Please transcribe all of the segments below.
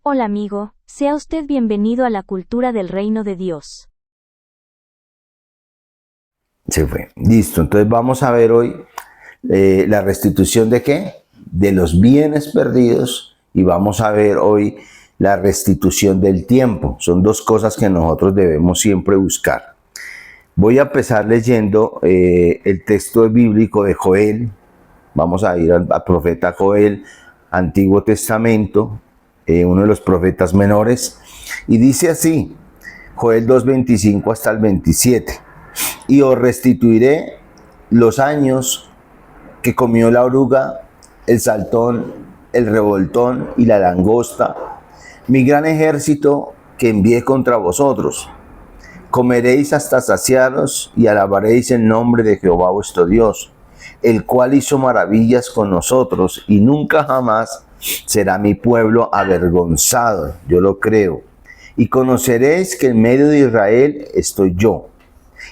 Hola amigo, sea usted bienvenido a la cultura del reino de Dios. Se fue. Listo, entonces vamos a ver hoy la restitución de qué? De los bienes perdidos, y vamos a ver hoy la restitución del tiempo. Son dos cosas que nosotros debemos siempre buscar. Voy a empezar leyendo el texto bíblico de Joel. Vamos a ir al profeta Joel, Antiguo Testamento, uno de los profetas menores, y dice así, Joel 2:25 hasta el 27. Y os restituiré los años que comió la oruga, el saltón, el revoltón y la langosta, mi gran ejército que envié contra vosotros. Comeréis hasta saciaros y alabaréis el nombre de Jehová vuestro Dios, el cual hizo maravillas con nosotros, y nunca jamás será mi pueblo avergonzado. Yo lo creo. Y conoceréis que en medio de Israel estoy yo,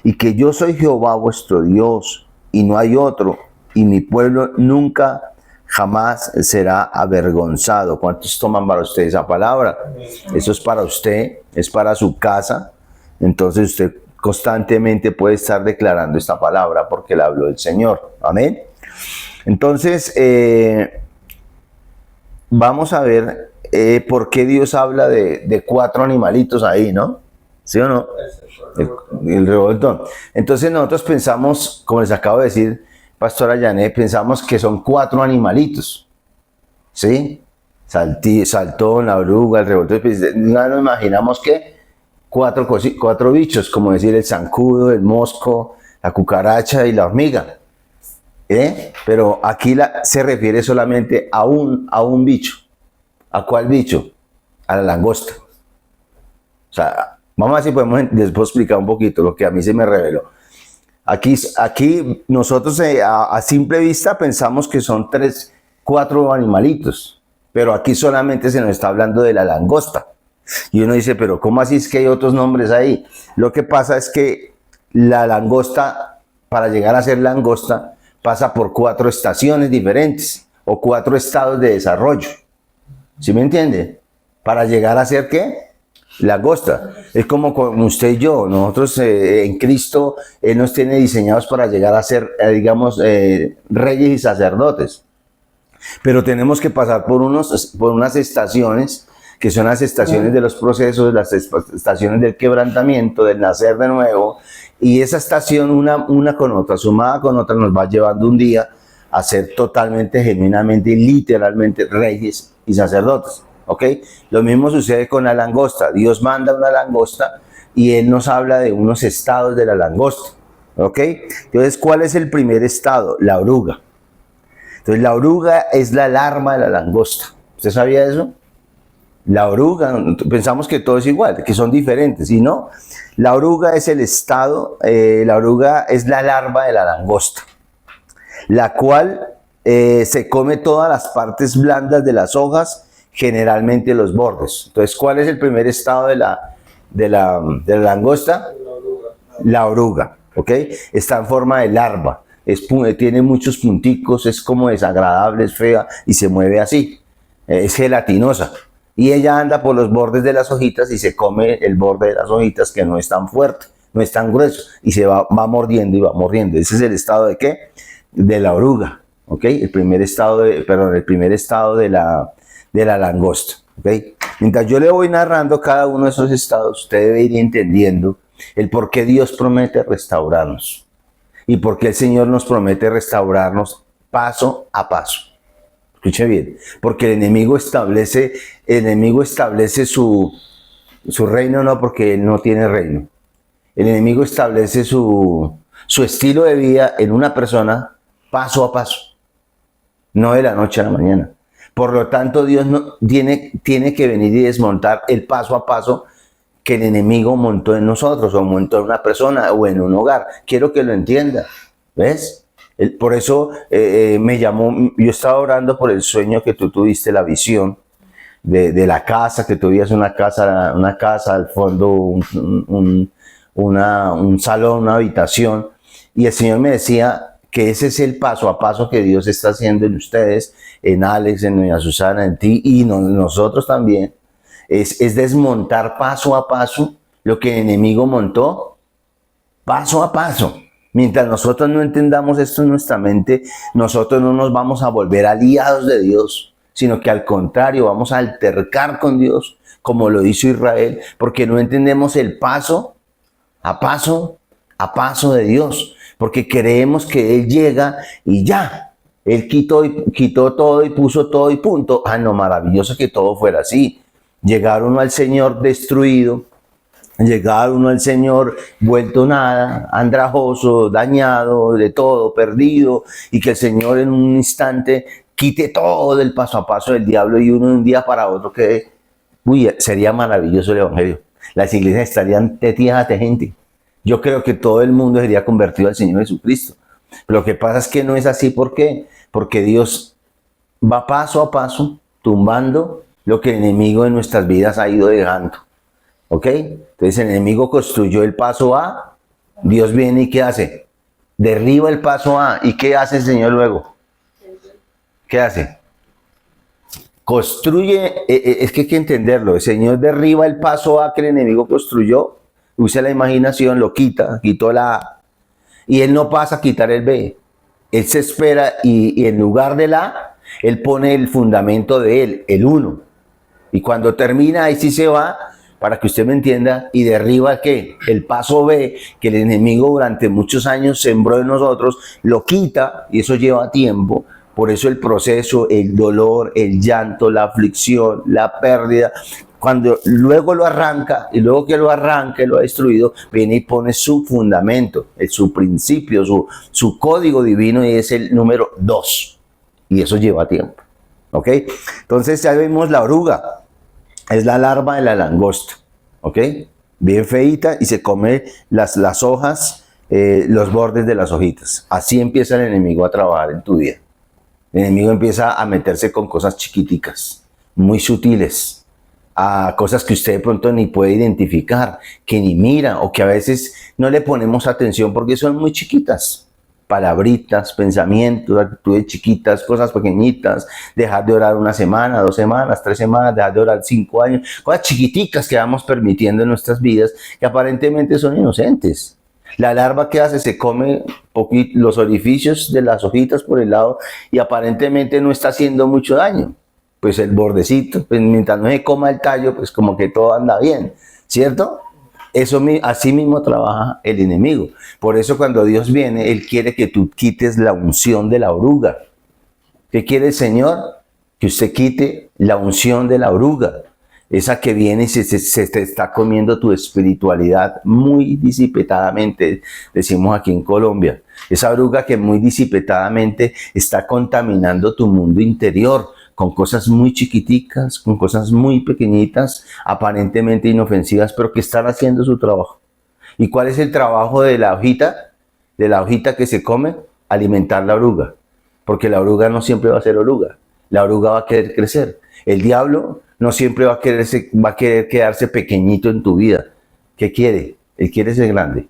y que yo soy Jehová vuestro Dios, y no hay otro, y mi pueblo nunca jamás será avergonzado. ¿Cuántos toman para usted esa palabra? Eso es para usted, es para su casa. Entonces usted constantemente puede estar declarando esta palabra porque la habló el Señor. Amén. Entonces, vamos a ver por qué Dios habla de cuatro animalitos ahí, ¿no? ¿Sí o no? El revoltón. Entonces nosotros pensamos, como les acabo de decir, Pastora Yané, pensamos que son cuatro animalitos, ¿sí? Saltón, la oruga, el revoltón. No nos imaginamos que cuatro bichos, como decir el zancudo, el mosco, la cucaracha y la hormiga. Pero aquí se refiere solamente a un bicho. ¿A cuál bicho? A la langosta. O sea, vamos a ver si podemos después explicar un poquito lo que a mí se me reveló. Aquí nosotros a simple vista pensamos que son cuatro animalitos, pero aquí solamente se nos está hablando de la langosta. Y uno dice, pero ¿cómo así es que hay otros nombres ahí? Lo que pasa es que la langosta, para llegar a ser langosta, pasa por cuatro estaciones diferentes o cuatro estados de desarrollo. ¿Sí me entiende? Para llegar a ser ¿qué? Langosta. Es como con usted y yo. Nosotros en Cristo, Él nos tiene diseñados para llegar a ser, digamos, reyes y sacerdotes. Pero tenemos que pasar por unas estaciones, que son las estaciones de los procesos, las estaciones del quebrantamiento, del nacer de nuevo. Y esa estación, una con otra, sumada con otra, nos va llevando un día a ser totalmente, genuinamente y literalmente reyes y sacerdotes. ¿Ok? Lo mismo sucede con la langosta. Dios manda una langosta y Él nos habla de unos estados de la langosta. ¿Ok? Entonces, ¿cuál es el primer estado? La oruga. Entonces, la oruga es la larva de la langosta. ¿Usted sabía eso? La oruga, pensamos que todo es igual, que son diferentes, y no. La oruga es el estado, la oruga es la larva de la langosta, la cual se come todas las partes blandas de las hojas, generalmente los bordes. Entonces, ¿cuál es el primer estado de la langosta? La oruga, ¿ok? Está en forma de larva, tiene muchos punticos, es como desagradable, es fea y se mueve así, es gelatinosa. Y ella anda por los bordes de las hojitas y se come el borde de las hojitas, que no es tan fuerte, no es tan grueso, y se va mordiendo y va mordiendo. Ese es el estado de ¿qué? De la oruga, ¿ok? El primer estado de la langosta, ¿ok? Mientras yo le voy narrando cada uno de esos estados, usted debe ir entendiendo el por qué Dios promete restaurarnos y por qué el Señor nos promete restaurarnos paso a paso. Escuche bien, porque el enemigo establece su reino, no, porque él no tiene reino. El enemigo establece su estilo de vida en una persona paso a paso, no de la noche a la mañana. Por lo tanto, Dios tiene que venir y desmontar el paso a paso que el enemigo montó en nosotros, o montó en una persona, o en un hogar. Quiero que lo entienda, ¿ves? Por eso me llamó, yo estaba orando por el sueño que tú tuviste, la visión de la casa, que tuvías una casa al fondo, un salón, una habitación, y el Señor me decía que ese es el paso a paso que Dios está haciendo en ustedes, en Alex, en doña Susana, en ti y nosotros también, Es desmontar paso a paso lo que el enemigo montó, paso a paso. Mientras nosotros no entendamos esto en nuestra mente, nosotros no nos vamos a volver aliados de Dios, sino que al contrario, vamos a altercar con Dios, como lo hizo Israel, porque no entendemos el paso a paso de Dios, porque creemos que Él llega y ya, Él quitó todo y puso todo y punto. Ah, no, maravilloso que todo fuera así. Llegar uno al Señor destruido, llegar uno al Señor vuelto nada, andrajoso, dañado, de todo, perdido, y que el Señor en un instante quite todo del paso a paso del diablo y uno de un día para otro quede. Uy, sería maravilloso el Evangelio. Las iglesias estarían teteadas de gente. Yo creo que todo el mundo sería convertido al Señor Jesucristo. Pero lo que pasa es que no es así. ¿Por qué? Porque Dios va paso a paso tumbando lo que el enemigo de nuestras vidas ha ido dejando. ¿Ok? Entonces el enemigo construyó el paso A, Dios viene y ¿qué hace? Derriba el paso A. ¿Y qué hace el Señor luego? ¿Qué hace? Construye, es que hay que entenderlo. El Señor derriba el paso A que el enemigo construyó, usa la imaginación, lo quitó la A, y Él no pasa a quitar el B. Él se espera y en lugar del A, Él pone el fundamento de Él, el 1. Y cuando termina, ahí sí se va, para que usted me entienda, y derriba ¿qué? El paso B, que el enemigo durante muchos años sembró en nosotros, lo quita, y eso lleva tiempo. Por eso el proceso, el dolor, el llanto, la aflicción, la pérdida, cuando luego lo arranca, y luego que lo arranca y lo ha destruido, viene y pone su fundamento, su principio, su código divino, y es el número 2. Y eso lleva tiempo. ¿Ok? Entonces ya vimos la oruga. Es la larva de la langosta, ¿ok? Bien feíta y se come las hojas, los bordes de las hojitas. Así empieza el enemigo a trabajar en tu vida. El enemigo empieza a meterse con cosas chiquiticas, muy sutiles, a cosas que usted de pronto ni puede identificar, que ni mira o que a veces no le ponemos atención porque son muy chiquitas. Palabritas, pensamientos, actitudes chiquitas, cosas pequeñitas, dejar de orar 1 semana, 2 semanas, 3 semanas, dejar de orar 5 años, cosas chiquiticas que vamos permitiendo en nuestras vidas que aparentemente son inocentes. La larva que hace se come los orificios de las hojitas por el lado y aparentemente no está haciendo mucho daño. Pues el bordecito, pues mientras no se coma el tallo, pues como que todo anda bien, ¿cierto? Así mismo trabaja el enemigo. Por eso cuando Dios viene, Él quiere que tú quites la unción de la oruga. ¿Qué quiere el Señor? Que usted quite la unción de la oruga. Esa que viene y se te está comiendo tu espiritualidad muy disipetadamente, decimos aquí en Colombia. Esa oruga que muy disipetadamente está contaminando tu mundo interior, con cosas muy chiquiticas, con cosas muy pequeñitas, aparentemente inofensivas, pero que están haciendo su trabajo. ¿Y cuál es el trabajo de la hojita? De la hojita que se come, alimentar la oruga. Porque la oruga no siempre va a ser oruga. La oruga va a querer crecer. El diablo no siempre va a querer quedarse pequeñito en tu vida. ¿Qué quiere? Él quiere ser grande.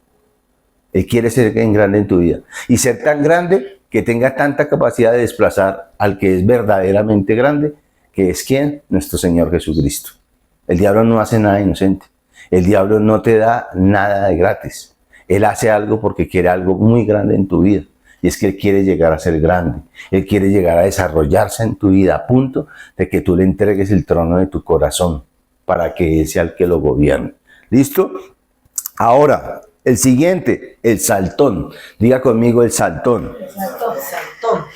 Él quiere ser grande en tu vida. Y ser tan grande que tenga tanta capacidad de desplazar al que es verdaderamente grande, que es ¿quién? Nuestro Señor Jesucristo. El diablo no hace nada inocente. El diablo no te da nada de gratis. Él hace algo porque quiere algo muy grande en tu vida. Y es que Él quiere llegar a ser grande. Él quiere llegar a desarrollarse en tu vida a punto de que tú le entregues el trono de tu corazón para que Él sea el que lo gobierne. ¿Listo? Ahora, el siguiente, el saltón. Diga conmigo el saltón.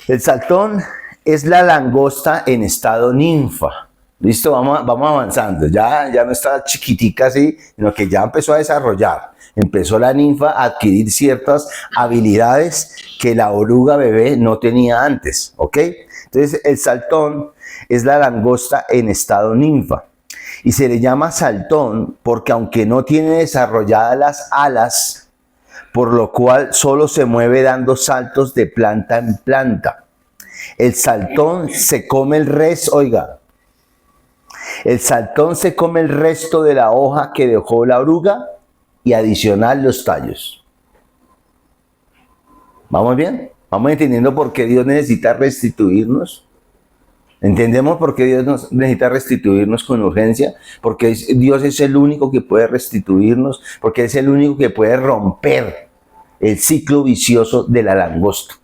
El saltón es la langosta en estado ninfa. Listo, vamos avanzando. Ya no está chiquitica así, sino que ya empezó a desarrollar. Empezó la ninfa a adquirir ciertas habilidades que la oruga bebé no tenía antes. ¿Ok? Entonces, el saltón es la langosta en estado ninfa. Y se le llama saltón porque aunque no tiene desarrolladas las alas, por lo cual solo se mueve dando saltos de planta en planta. El saltón se come el resto, oiga, el saltón se come el resto de la hoja que dejó la oruga y adicional los tallos. ¿Vamos bien? ¿Vamos entendiendo por qué Dios necesita restituirnos? ¿Entendemos por qué Dios nos necesita restituirnos con urgencia? Porque Dios es el único que puede restituirnos, porque es el único que puede romper el ciclo vicioso de la langosta.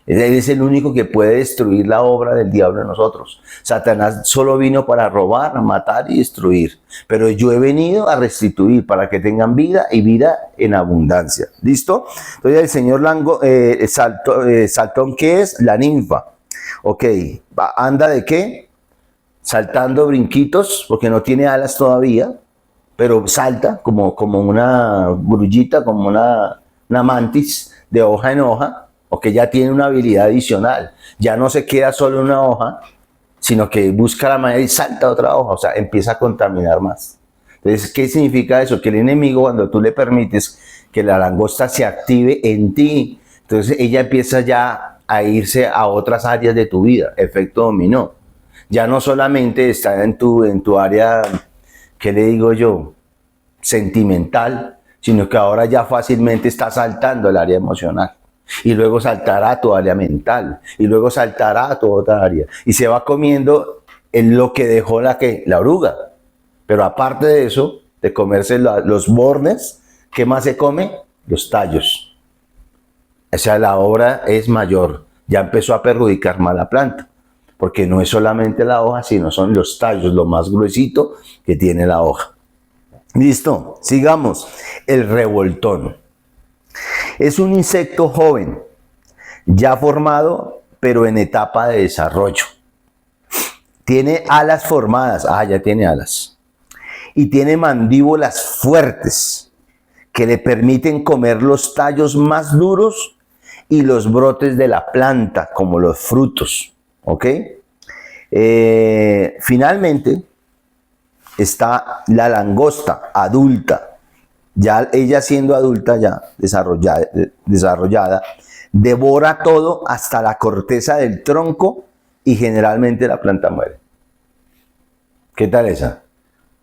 Él es el único que puede destruir la obra del diablo en nosotros. Satanás solo vino para robar, matar y destruir. Pero yo he venido a restituir para que tengan vida y vida en abundancia. ¿Listo? Entonces el señor saltón, ¿qué es? La ninfa. Ok, ¿anda de qué? Saltando brinquitos, porque no tiene alas todavía, pero salta como una grullita, como una mantis de hoja en hoja, o que ya tiene una habilidad adicional. Ya no se queda solo en una hoja, sino que busca la manera y salta a otra hoja, o sea, empieza a contaminar más. Entonces, ¿qué significa eso? Que el enemigo, cuando tú le permites que la langosta se active en ti, entonces ella empieza ya a irse a otras áreas de tu vida, efecto dominó. Ya no solamente está en tu área, ¿qué le digo yo? Sentimental, sino que ahora ya fácilmente está saltando el área emocional. Y luego saltará a tu área mental, y luego saltará a tu otra área. Y se va comiendo en lo que dejó la oruga. Pero aparte de eso, de comerse los bornes, ¿qué más se come? Los tallos. O sea, la obra es mayor. Ya empezó a perjudicar más la planta. Porque no es solamente la hoja, sino son los tallos, lo más gruesito que tiene la hoja. Listo, sigamos. El revoltón. Es un insecto joven, ya formado, pero en etapa de desarrollo. Tiene alas formadas. Ya tiene alas. Y tiene mandíbulas fuertes que le permiten comer los tallos más duros y los brotes de la planta, como los frutos. ¿Ok? Finalmente está la langosta adulta. Ya ella siendo adulta, ya desarrollada, devora todo hasta la corteza del tronco y generalmente la planta muere. ¿Qué tal esa?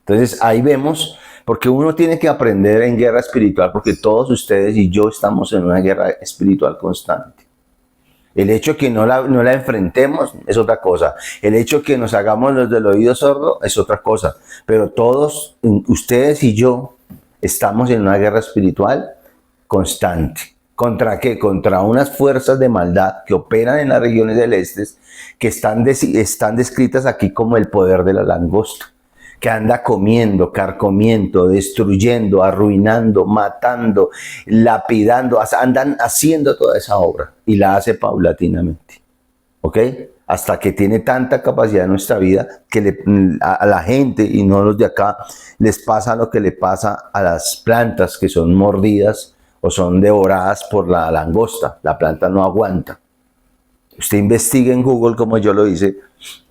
Entonces ahí vemos, porque uno tiene que aprender en guerra espiritual, porque todos ustedes y yo estamos en una guerra espiritual constante. El hecho que no la enfrentemos es otra cosa. El hecho que nos hagamos los del oído sordo es otra cosa. Pero todos, ustedes y yo, estamos en una guerra espiritual constante. ¿Contra qué? Contra unas fuerzas de maldad que operan en las regiones celestes, que están descritas aquí como el poder de la langosta, que anda comiendo, carcomiendo, destruyendo, arruinando, matando, lapidando, andan haciendo toda esa obra y la hace paulatinamente. ¿Ok? Hasta que tiene tanta capacidad en nuestra vida que a la gente, y no los de acá, les pasa lo que le pasa a las plantas que son mordidas o son devoradas por la langosta. La planta no aguanta. Usted investiga en Google, como yo lo hice,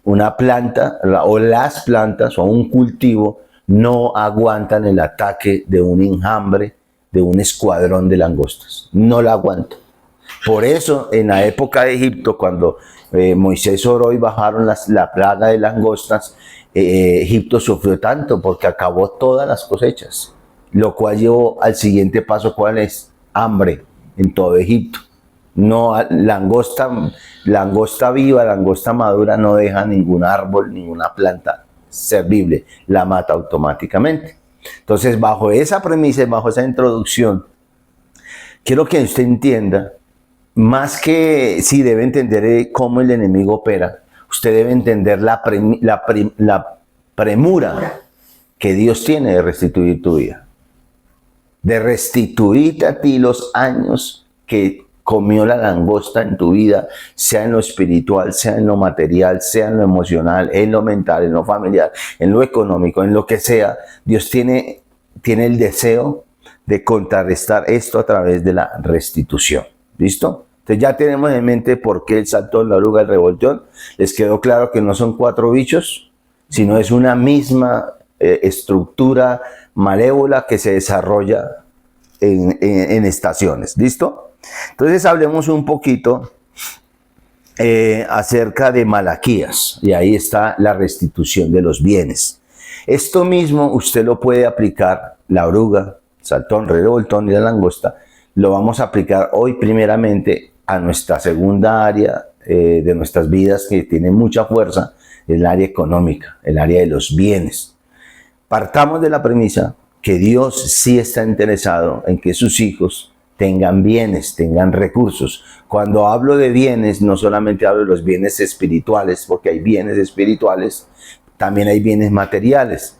una planta o las plantas o un cultivo no aguantan el ataque de un enjambre, de un escuadrón de langostas. No la aguantan. Por eso, en la época de Egipto, cuando Moisés oró y bajaron la plaga de langostas, Egipto sufrió tanto porque acabó todas las cosechas, lo cual llevó al siguiente paso, ¿cuál es? Hambre en todo Egipto. No, langosta viva, langosta madura no deja ningún árbol, ninguna planta servible, la mata automáticamente. Entonces, bajo esa premisa y bajo esa introducción, quiero que usted entienda, más que si debe entender cómo el enemigo opera, usted debe entender la premura que Dios tiene de restituir tu vida, de restituirte a ti los años que comió la langosta en tu vida, sea en lo espiritual, sea en lo material, sea en lo emocional, en lo mental, en lo familiar, en lo económico, en lo que sea. Dios tiene el deseo de contrarrestar esto a través de la restitución. ¿Listo? Entonces ya tenemos en mente por qué el saltón, la oruga, el revoltón. Les quedó claro que no son 4 bichos, sino es una misma estructura malévola que se desarrolla en estaciones. ¿Listo? Entonces hablemos un poquito acerca de Malaquías, y ahí está la restitución de los bienes. Esto mismo usted lo puede aplicar, la oruga, saltón, revoltón y la langosta, lo vamos a aplicar hoy primeramente a nuestra segunda área de nuestras vidas que tiene mucha fuerza, es el área económica, el área de los bienes. Partamos de la premisa que Dios sí está interesado en que sus hijos tengan bienes, tengan recursos. Cuando hablo de bienes, no solamente hablo de los bienes espirituales, porque hay bienes espirituales, también hay bienes materiales.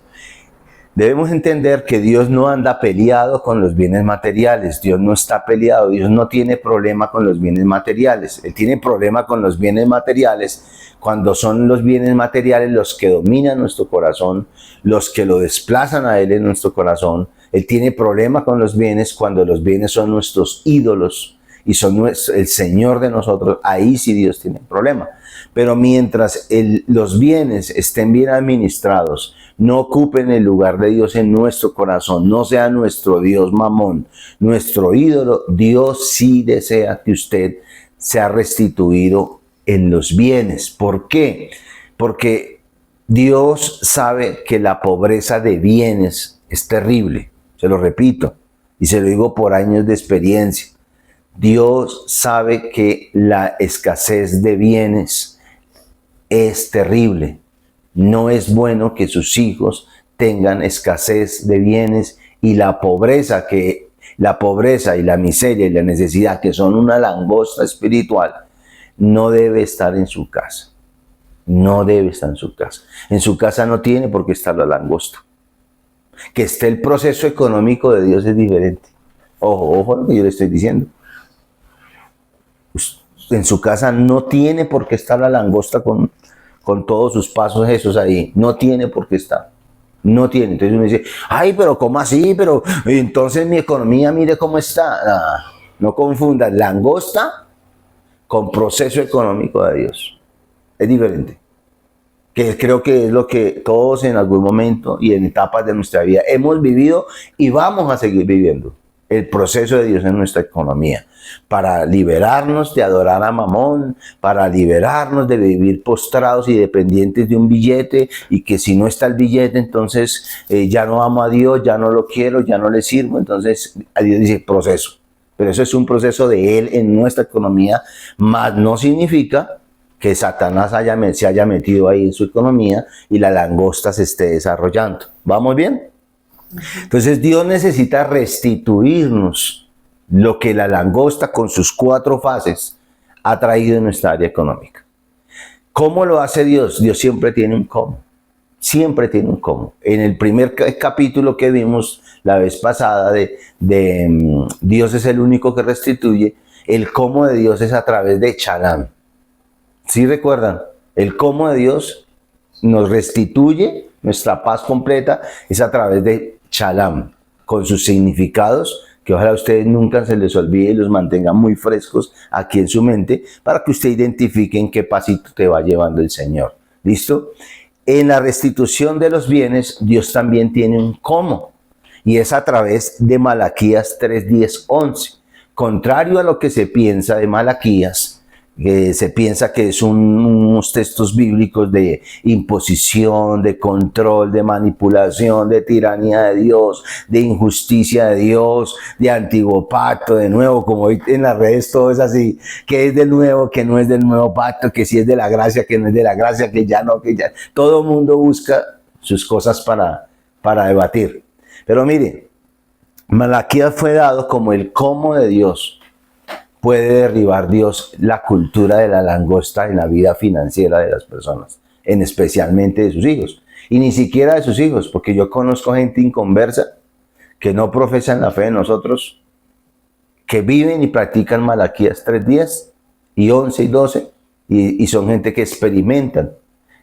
Debemos entender que Dios no anda peleado con los bienes materiales. Dios no está peleado. Dios no tiene problema con los bienes materiales. Él tiene problema con los bienes materiales cuando son los bienes materiales los que dominan nuestro corazón, los que lo desplazan a Él en nuestro corazón. Él tiene problema con los bienes cuando los bienes son nuestros ídolos y son el Señor de nosotros. Ahí sí Dios tiene problema. Pero mientras los bienes estén bien administrados, no ocupen el lugar de Dios en nuestro corazón, no sea nuestro Dios Mamón, nuestro ídolo, Dios sí desea que usted sea restituido en los bienes. ¿Por qué? Porque Dios sabe que la pobreza de bienes es terrible. Se lo repito y se lo digo por años de experiencia. Dios sabe que la escasez de bienes es terrible. No es bueno que sus hijos tengan escasez de bienes y la pobreza y la miseria y la necesidad, que son una langosta espiritual, no debe estar en su casa. No debe estar en su casa. En su casa no tiene por qué estar la langosta. Que esté el proceso económico de Dios es diferente. Ojo lo que yo le estoy diciendo. En su casa no tiene por qué estar la langosta con todos sus pasos esos ahí. No tiene por qué estar. No tiene. Entonces uno dice, ay, pero ¿cómo así? Pero entonces mi economía, mire cómo está. No confundas langosta con proceso económico de Dios. Es diferente. Que creo que es lo que todos en algún momento y en etapas de nuestra vida hemos vivido y vamos a seguir viviendo. El proceso de Dios en nuestra economía, para liberarnos de adorar a Mamón, para liberarnos de vivir postrados y dependientes de un billete, y que si no está el billete, entonces ya no amo a Dios, ya no lo quiero, ya no le sirvo. Entonces a Dios dice proceso, pero eso es un proceso de Él en nuestra economía, más no significa que Satanás se haya metido ahí en su economía y la langosta se esté desarrollando. ¿Vamos bien? Entonces Dios necesita restituirnos lo que la langosta con sus 4 fases ha traído en nuestra área económica. ¿Cómo lo hace Dios? Dios siempre tiene un cómo. Siempre tiene un cómo. En el primer capítulo que vimos la vez pasada de Dios es el único que restituye, el cómo de Dios es a través de Shalom. ¿Sí recuerdan? El cómo de Dios nos restituye nuestra paz completa es a través de Shalom, con sus significados, que ojalá a ustedes nunca se les olvide y los mantengan muy frescos aquí en su mente, para que usted identifique en qué pasito te va llevando el Señor. ¿Listo? En la restitución de los bienes, Dios también tiene un cómo, y es a través de Malaquías 3, 10, 11. Contrario a lo que se piensa de Malaquías, que se piensa que es unos textos bíblicos de imposición, de control, de manipulación, de tiranía de Dios, de injusticia de Dios, de antiguo pacto, de nuevo, como hoy en las redes todo es así, que es del nuevo, que no es del nuevo pacto, que sí es de la gracia, que no es de la gracia, que ya no, que ya. Todo el mundo busca sus cosas para debatir. Pero mire, Malaquías fue dado como el cómo de Dios. Puede derribar Dios la cultura de la langosta en la vida financiera de las personas, en especialmente de sus hijos. Y ni siquiera de sus hijos, porque yo conozco gente inconversa que no profesan la fe de nosotros, que viven y practican Malaquías 3:10 y 11 y 12, y son gente que experimentan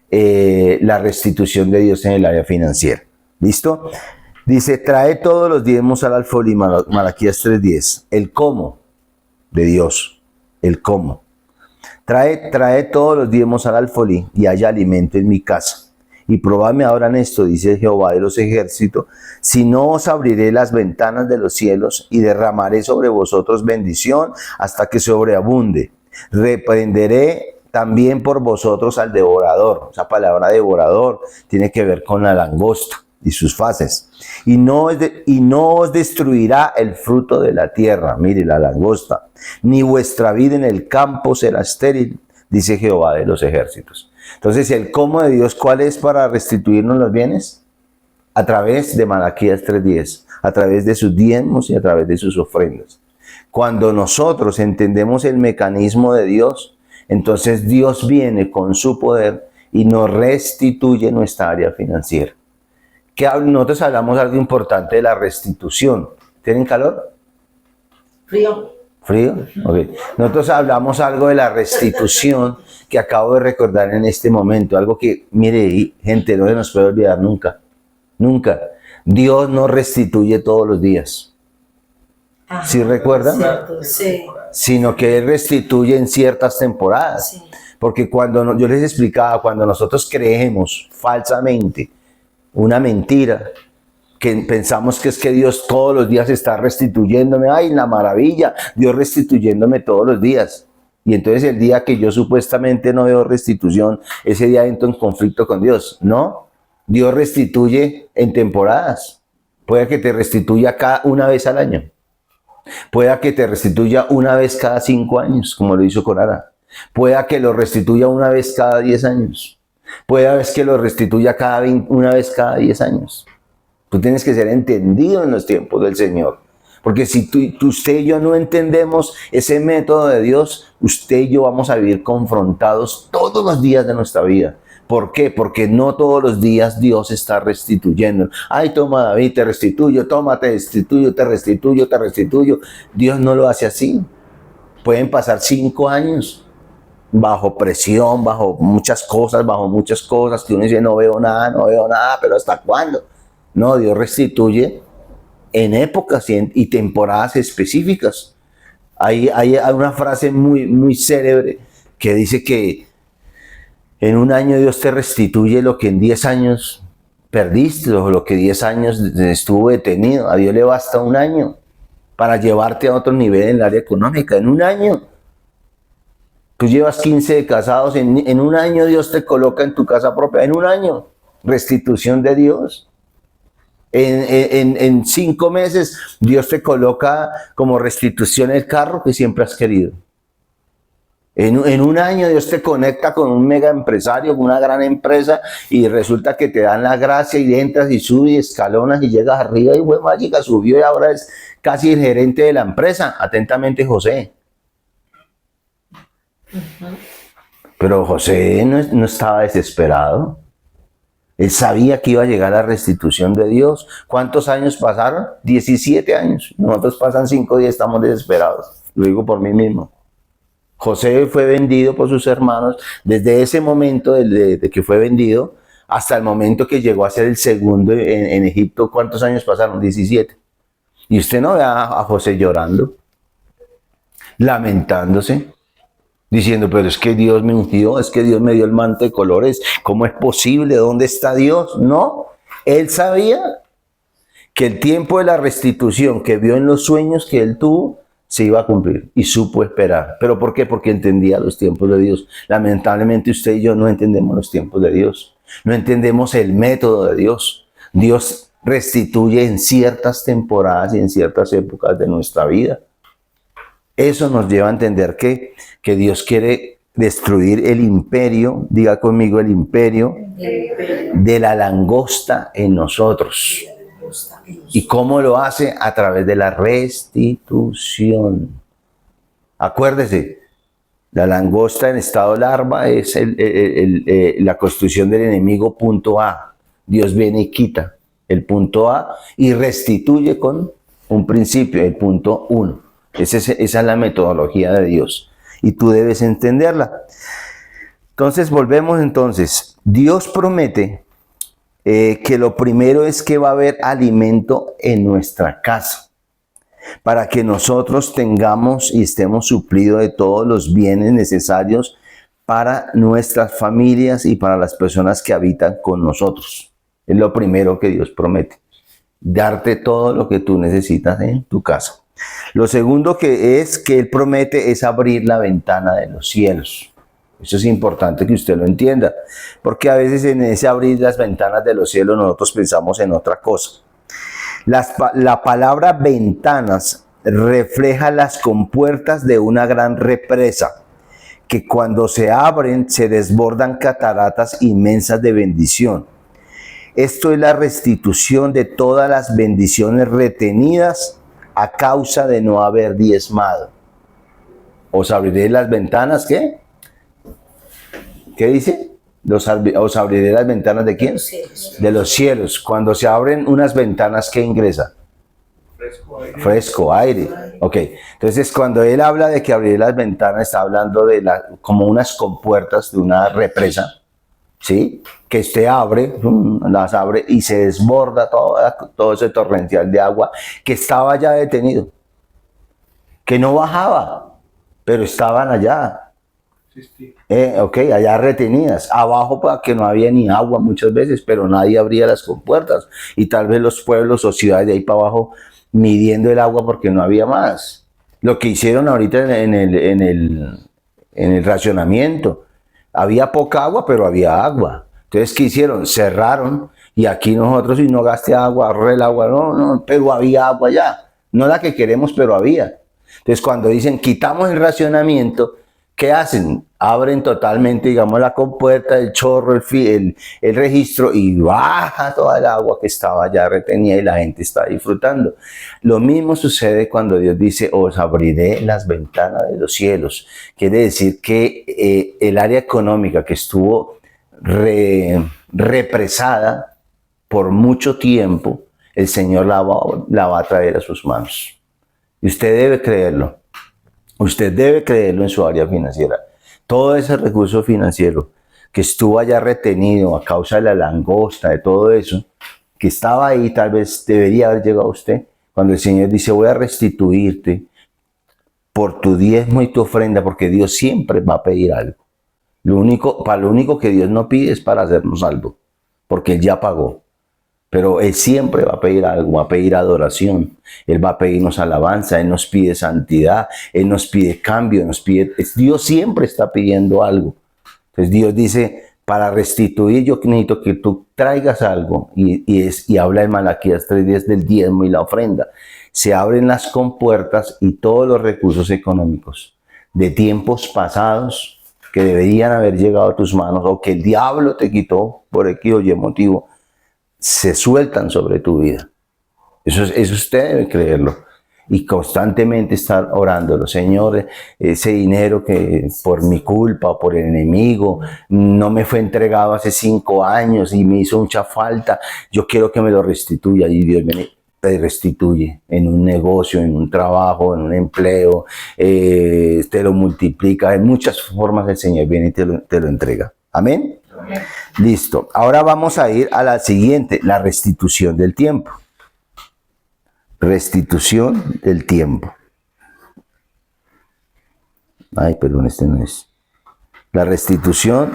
la restitución de Dios en el área financiera. ¿Listo? Dice, trae todos los diezmos al alfolí, Malaquías 3:10. El cómo de Dios, el cómo. Trae todos los diezmos al alfolí y haya alimento en mi casa. Y probadme ahora en esto, dice Jehová de los ejércitos, si no os abriré las ventanas de los cielos y derramaré sobre vosotros bendición hasta que sobreabunde. Reprenderé también por vosotros al devorador. Esa palabra devorador tiene que ver con la langosta y sus fases. Y no os destruirá el fruto de la tierra, mire la langosta, ni vuestra vida en el campo será estéril, dice Jehová de los ejércitos. Entonces, el cómo de Dios, ¿cuál es para restituirnos los bienes? A través de Malaquías 3:10, a través de sus diezmos y a través de sus ofrendas. Cuando nosotros entendemos el mecanismo de Dios, entonces Dios viene con su poder y nos restituye nuestra área financiera. Nosotros hablamos algo importante de la restitución. ¿Tienen calor? Frío. ¿Frío? Ok. Nosotros hablamos algo de la restitución que acabo de recordar en este momento. Algo que, mire, gente, no se nos puede olvidar nunca. Nunca. Dios no restituye todos los días. Ajá, ¿Sí recuerdan? Cierto, sí. Sino que Él restituye en ciertas temporadas. Sí. Porque cuando yo les explicaba, cuando nosotros creemos falsamente una mentira, que pensamos que es que Dios todos los días está restituyéndome, ¡ay, la maravilla! Dios restituyéndome todos los días. Y entonces el día que yo supuestamente no veo restitución, ese día entro en conflicto con Dios. No, Dios restituye en temporadas. Puede que te restituya una vez al año. Puede que te restituya una vez cada 5 años, como lo hizo con Ara. Puede que lo restituya una vez cada 10 años. Puede que lo restituya una vez cada 10 años. Tú tienes que ser entendido en los tiempos del Señor. Porque si usted y yo no entendemos ese método de Dios, usted y yo vamos a vivir confrontados todos los días de nuestra vida. ¿Por qué? Porque no todos los días Dios está restituyendo. Ay, toma David, te restituyo, toma, te restituyo, te restituyo, te restituyo. Dios no lo hace así. Pueden pasar 5 años bajo presión, bajo muchas cosas, que uno dice, no veo nada, pero ¿hasta cuándo? No, Dios restituye en épocas y temporadas específicas. Hay una frase muy célebre que dice que en un año Dios te restituye lo que en 10 años perdiste, o lo que 10 años estuvo detenido. A Dios le basta un año para llevarte a otro nivel en el área económica. En un año. Tú llevas 15 de casados, en un año Dios te coloca en tu casa propia. En un año, restitución de Dios. En 5 meses, Dios te coloca como restitución el carro que siempre has querido. En un año Dios te conecta con un mega empresario, con una gran empresa, y resulta que te dan la gracia y entras y subes y escalonas y llegas arriba y fue mágica, subió y ahora es casi el gerente de la empresa. Atentamente, José. Pero José no estaba desesperado. Él sabía que iba a llegar la restitución de Dios. ¿Cuántos años pasaron? 17 años. Nosotros pasan 5 días, estamos desesperados. Lo digo por mí mismo. José fue vendido por sus hermanos. Desde ese momento de que fue vendido hasta el momento que llegó a ser el segundo en Egipto, ¿cuántos años pasaron? 17. Y usted no ve a José llorando, lamentándose, diciendo, pero es que Dios me ungió, es que Dios me dio el manto de colores, ¿cómo es posible? ¿Dónde está Dios? No, él sabía que el tiempo de la restitución que vio en los sueños que él tuvo, se iba a cumplir y supo esperar. ¿Pero por qué? Porque entendía los tiempos de Dios. Lamentablemente usted y yo no entendemos los tiempos de Dios, no entendemos el método de Dios. Dios restituye en ciertas temporadas y en ciertas épocas de nuestra vida. Eso nos lleva a entender que Dios quiere destruir el imperio, diga conmigo, el imperio de la langosta en nosotros. ¿Y cómo lo hace? A través de la restitución. Acuérdese, la langosta en estado larva es la construcción del enemigo punto A. Dios viene y quita el punto A y restituye con un principio, el punto 1. Esa es la metodología de Dios y tú debes entenderla. Entonces volvemos entonces. Dios promete que lo primero es que va a haber alimento en nuestra casa para que nosotros tengamos y estemos suplidos de todos los bienes necesarios para nuestras familias y para las personas que habitan con nosotros. Es lo primero que Dios promete, darte todo lo que tú necesitas en tu casa. Lo segundo que Él promete es abrir la ventana de los cielos. Eso es importante que usted lo entienda, porque a veces en ese abrir las ventanas de los cielos nosotros pensamos en otra cosa. La palabra ventanas refleja las compuertas de una gran represa que cuando se abren se desbordan cataratas inmensas de bendición. Esto es la restitución de todas las bendiciones retenidas a causa de no haber diezmado. Os abriré las ventanas, ¿qué? ¿Qué dice? Os abriré las ventanas ¿de quién? De los cielos. Cuando se abren unas ventanas, ¿qué ingresa? Fresco aire. Ok. Entonces, cuando él habla de que abriré las ventanas, está hablando de como unas compuertas de una represa, ¿sí? Que usted abre, las abre y se desborda todo ese torrencial de agua que estaba ya detenido, que no bajaba, pero estaban allá. Allá retenidas, abajo para que no había ni agua muchas veces, pero nadie abría las compuertas y tal vez los pueblos o ciudades de ahí para abajo midiendo el agua porque no había más. Lo que hicieron ahorita en el racionamiento, había poca agua, pero había agua. Entonces, ¿qué hicieron? Cerraron y aquí nosotros, si no gaste agua, ahorre el agua, no, pero había agua ya, no la que queremos, pero había. Entonces, cuando dicen quitamos el racionamiento, ¿qué hacen? Abren totalmente, digamos, la compuerta, el chorro, el registro y baja toda el agua que estaba ya retenida y la gente está disfrutando. Lo mismo sucede cuando Dios dice, os abriré las ventanas de los cielos. Quiere decir que el área económica que estuvo represada por mucho tiempo, el Señor la va a traer a sus manos. Y usted debe creerlo. Usted debe creerlo en su área financiera. Todo ese recurso financiero que estuvo allá retenido a causa de la langosta, de todo eso, que estaba ahí, tal vez debería haber llegado a usted. Cuando el Señor dice, voy a restituirte por tu diezmo y tu ofrenda, porque Dios siempre va a pedir algo. Lo único que Dios no pide es para hacernos algo, porque Él ya pagó. Pero Él siempre va a pedir algo, va a pedir adoración, Él va a pedirnos alabanza, Él nos pide santidad, Él nos pide cambio, Dios siempre está pidiendo algo. Entonces Dios dice, para restituir yo necesito que tú traigas algo, y habla en Malaquías 3:10 del diezmo y la ofrenda. Se abren las compuertas y todos los recursos económicos de tiempos pasados que deberían haber llegado a tus manos o que el diablo te quitó por X o Y motivo, se sueltan sobre tu vida. Eso usted debe creerlo. Y constantemente estar orándolo. Señor, ese dinero que por mi culpa o por el enemigo no me fue entregado hace 5 años y me hizo mucha falta, yo quiero que me lo restituya. Y Dios te restituye en un negocio, en un trabajo, en un empleo, te lo multiplica. En muchas formas el Señor viene y te lo entrega. Amén. Listo. Ahora vamos a ir a la siguiente, la restitución del tiempo. Restitución del tiempo. Ay, perdón, este no es. La restitución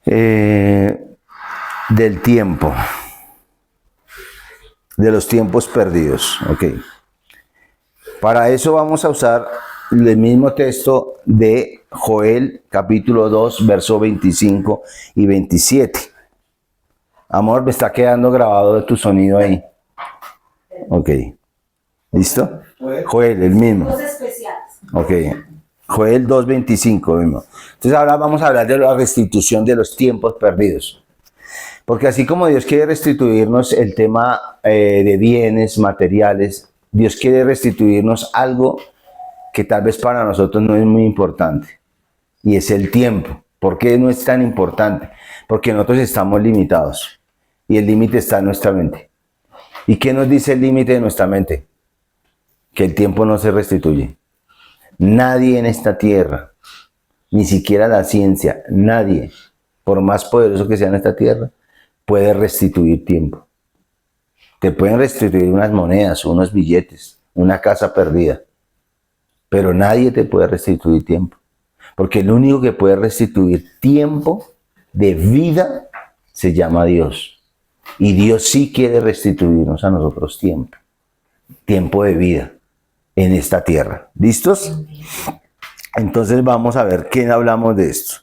del tiempo. De los tiempos perdidos. Ok. Para eso vamos a usar el mismo texto de Joel, capítulo 2, verso 25 y 27. Amor, me está quedando grabado de tu sonido ahí. Ok. ¿Listo? Joel, el mismo. Ok. Joel 2:25 mismo. Entonces ahora vamos a hablar de la restitución de los tiempos perdidos. Porque así como Dios quiere restituirnos el tema de bienes materiales, Dios quiere restituirnos algo que tal vez para nosotros no es muy importante, y es el tiempo. ¿Por qué no es tan importante? Porque nosotros estamos limitados, y el límite está en nuestra mente. ¿Y qué nos dice el límite de nuestra mente? Que el tiempo no se restituye. Nadie en esta tierra, ni siquiera la ciencia, nadie, por más poderoso que sea en esta tierra, puede restituir tiempo. Te pueden restituir unas monedas, unos billetes, una casa perdida, pero nadie te puede restituir tiempo. Porque el único que puede restituir tiempo de vida se llama Dios. Y Dios sí quiere restituirnos a nosotros tiempo. Tiempo de vida en esta tierra. ¿Listos? Entonces vamos a ver qué hablamos de esto.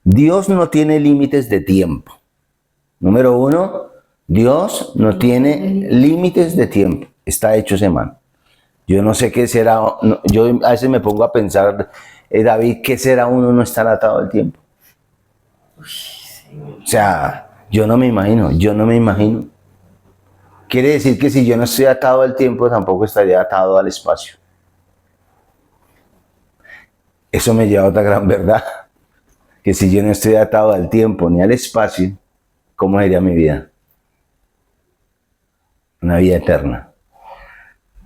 Dios no tiene límites de tiempo. Número 1, Dios no tiene límites de tiempo. Está hecho ese man. Yo no sé qué será. Yo a veces me pongo a pensar David, ¿qué será uno no estar atado al tiempo? O sea, yo no me imagino. Quiere decir que si yo no estoy atado al tiempo, tampoco estaría atado al espacio. Eso me lleva a otra gran verdad, que si yo no estoy atado al tiempo ni al espacio, ¿cómo sería mi vida? Una vida eterna.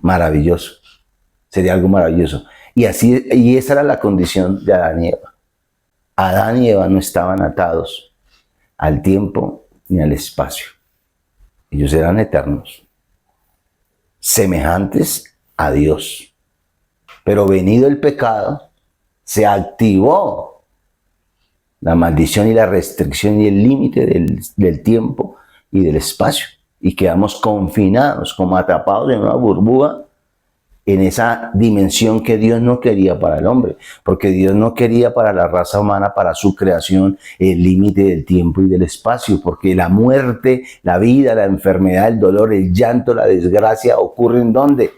Maravilloso. Sería algo maravilloso. Y esa era la condición de Adán y Eva. Adán y Eva no estaban atados al tiempo ni al espacio. Ellos eran eternos, semejantes a Dios. Pero venido el pecado, se activó la maldición y la restricción y el límite del tiempo y del espacio. Y quedamos confinados, como atrapados en una burbuja, en esa dimensión que Dios no quería para el hombre, porque Dios no quería para la raza humana, para su creación, el límite del tiempo y del espacio, porque la muerte, la vida, la enfermedad, el dolor, el llanto, la desgracia ocurren ¿dónde?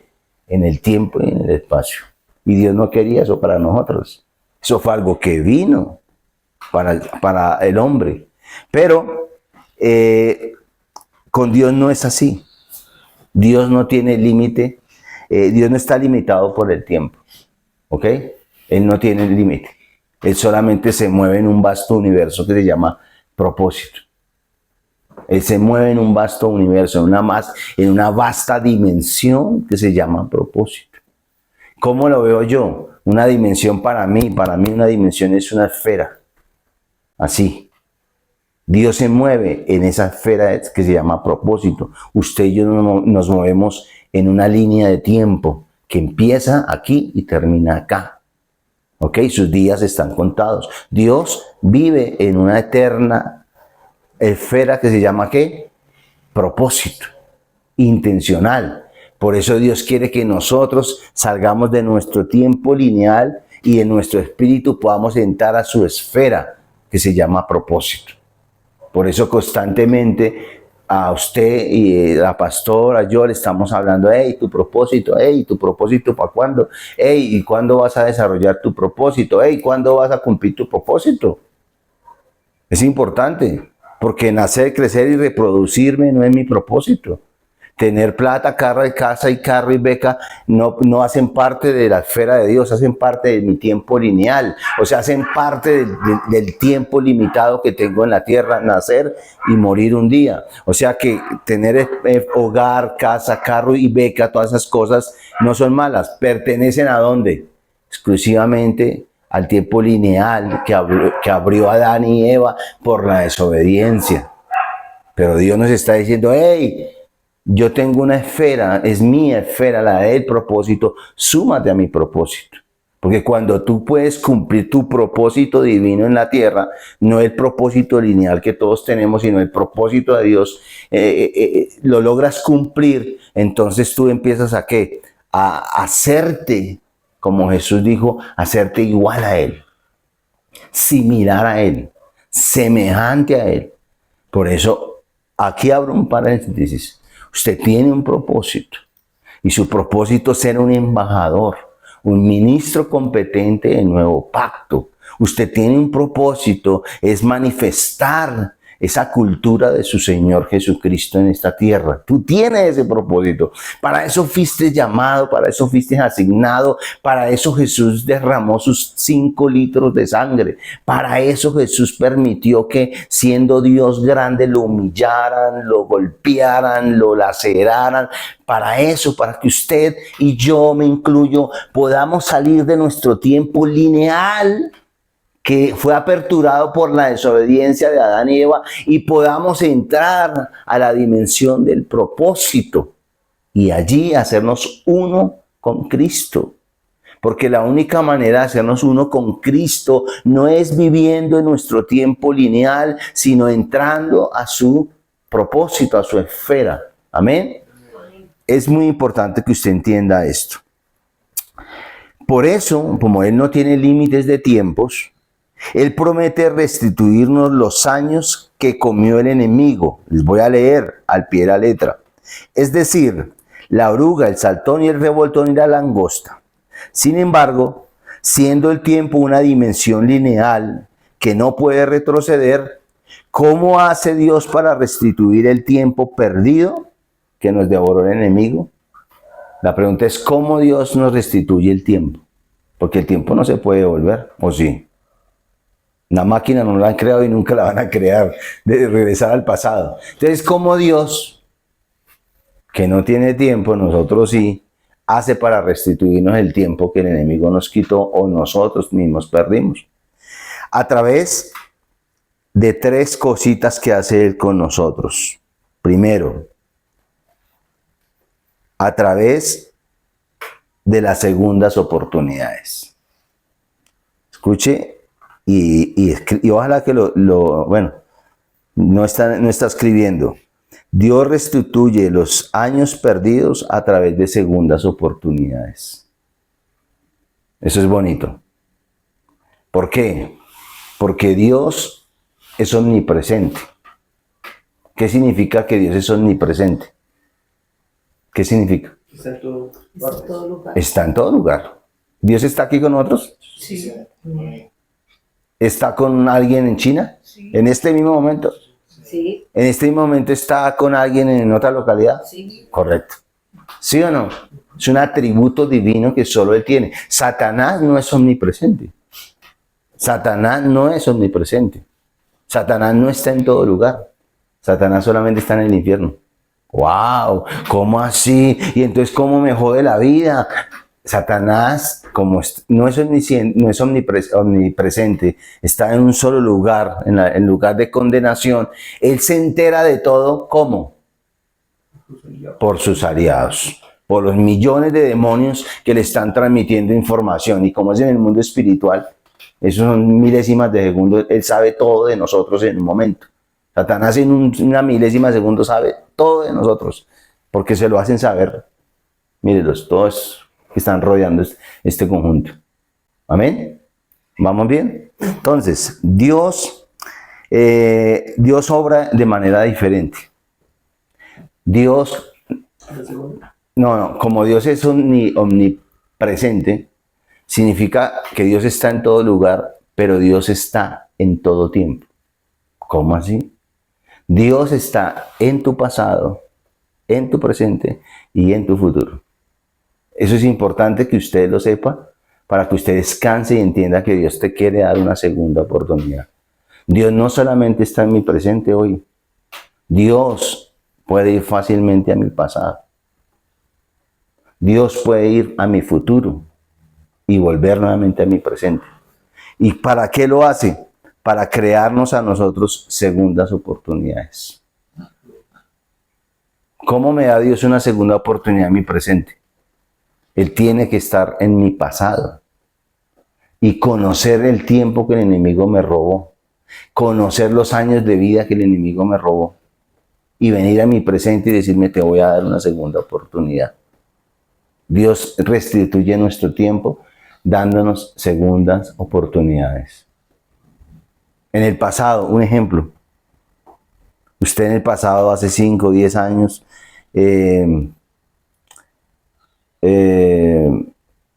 En el tiempo y en el espacio. Y Dios no quería eso para nosotros. Eso fue algo que vino para el hombre. Pero con Dios no es así. Dios no tiene límite. Dios no está limitado por el tiempo, ¿ok? Él no tiene límite. Él solamente se mueve en un vasto universo que se llama propósito. Él se mueve en un vasto universo, en una vasta dimensión que se llama propósito. ¿Cómo lo veo yo? Una dimensión para mí una dimensión es una esfera. Así. Dios se mueve en esa esfera que se llama propósito. Usted y yo nos movemos en una línea de tiempo que empieza aquí y termina acá. ¿Ok? Sus días están contados. Dios vive en una eterna esfera que se llama ¿qué? Propósito. Intencional. Por eso Dios quiere que nosotros salgamos de nuestro tiempo lineal y en nuestro espíritu podamos entrar a su esfera que se llama propósito. Por eso constantemente a usted y la pastora, yo le estamos hablando, ¿tu propósito para cuándo? ¿Y cuándo vas a desarrollar tu propósito? ¿Cuándo vas a cumplir tu propósito? Es importante, porque nacer, crecer y reproducirme no es mi propósito. Tener plata, casa y beca no hacen parte de la esfera de Dios, hacen parte de mi tiempo lineal, o sea, hacen parte del tiempo limitado que tengo en la tierra, nacer y morir un día. O sea que tener hogar, casa, carro y beca, todas esas cosas no son malas, pertenecen ¿a dónde? Exclusivamente al tiempo lineal que abrió Adán y Eva por la desobediencia. Pero Dios nos está diciendo, yo tengo una esfera, es mi esfera, la del propósito, súmate a mi propósito. Porque cuando tú puedes cumplir tu propósito divino en la tierra, no el propósito lineal que todos tenemos, sino el propósito de Dios, lo logras cumplir, entonces tú empiezas ¿a qué? A hacerte, como Jesús dijo, hacerte igual a Él, similar a Él, semejante a Él. Por eso, aquí abro un paréntesis. Usted tiene un propósito y su propósito es ser un embajador, un ministro competente del nuevo pacto. Usted tiene un propósito, es manifestar esa cultura de su Señor Jesucristo en esta tierra. Tú tienes ese propósito. Para eso fuiste llamado, para eso fuiste asignado, para eso Jesús derramó sus 5 litros de sangre. Para eso Jesús permitió que, siendo Dios grande, lo humillaran, lo golpearan, lo laceraran. Para eso, para que usted y yo, me incluyo, podamos salir de nuestro tiempo lineal, que fue aperturado por la desobediencia de Adán y Eva, y podamos entrar a la dimensión del propósito y allí hacernos uno con Cristo. Porque la única manera de hacernos uno con Cristo no es viviendo en nuestro tiempo lineal, sino entrando a su propósito, a su esfera. Amén. Es muy importante que usted entienda esto. Por eso, como Él no tiene límites de tiempos, Él promete restituirnos los años que comió el enemigo. Les voy a leer al pie de la letra. Es decir, la oruga, el saltón y el revoltón y la langosta. Sin embargo, siendo el tiempo una dimensión lineal que no puede retroceder, ¿cómo hace Dios para restituir el tiempo perdido que nos devoró el enemigo? La pregunta es, ¿cómo Dios nos restituye el tiempo? Porque el tiempo no se puede devolver, ¿o sí? La máquina no la han creado y nunca la van a crear, de regresar al pasado. Entonces, ¿cómo Dios, que no tiene tiempo, nosotros sí, hace para restituirnos el tiempo que el enemigo nos quitó o nosotros mismos perdimos? A través de 3 cositas que hace Él con nosotros. Primero, a través de las segundas oportunidades. Escuche y ojalá que bueno, no está escribiendo. Dios restituye los años perdidos a través de segundas oportunidades. Eso es bonito. ¿Por qué? Porque Dios es omnipresente. ¿Qué significa que Dios es omnipresente? ¿Qué significa? Está en todo Está en todo lugar. Está en todo lugar. ¿Dios está aquí con nosotros? Sí. ¿Está con alguien en China? Sí. ¿En este mismo momento? Sí. ¿En este mismo momento está con alguien en otra localidad? Sí. Correcto. ¿Sí o no? Es un atributo divino que solo Él tiene. Satanás no es omnipresente. Satanás no es omnipresente. Satanás no está en todo lugar. Satanás solamente está en el infierno. ¡Wow! ¿Cómo así? ¿Y entonces cómo me jode la vida? Satanás, como no es omnipresente, está en un solo lugar, en lugar de condenación. Él se entera de todo, ¿cómo? Por sus aliados, por los millones de demonios que le están transmitiendo información. Y como es en el mundo espiritual, eso son milésimas de segundo, él sabe todo de nosotros en un momento. Satanás en una milésima de segundo sabe todo de nosotros, porque se lo hacen saber. Mírenlos, todos que están rodeando este conjunto. ¿Amén? ¿Vamos bien? Entonces, Dios obra de manera diferente. Dios, como Dios es omnipresente, significa que Dios está en todo lugar, pero Dios está en todo tiempo. ¿Cómo así? Dios está en tu pasado, en tu presente y en tu futuro. Eso es importante que usted lo sepa para que usted descanse y entienda que Dios te quiere dar una segunda oportunidad. Dios no solamente está en mi presente hoy. Dios puede ir fácilmente a mi pasado. Dios puede ir a mi futuro y volver nuevamente a mi presente. ¿Y para qué lo hace? Para crearnos a nosotros segundas oportunidades. ¿Cómo me da Dios una segunda oportunidad en mi presente? Él tiene que estar en mi pasado y conocer el tiempo que el enemigo me robó, conocer los años de vida que el enemigo me robó y venir a mi presente y decirme, te voy a dar una segunda oportunidad. Dios restituye nuestro tiempo dándonos segundas oportunidades. En el pasado, un ejemplo. Usted en el pasado, hace 5 o 10 años,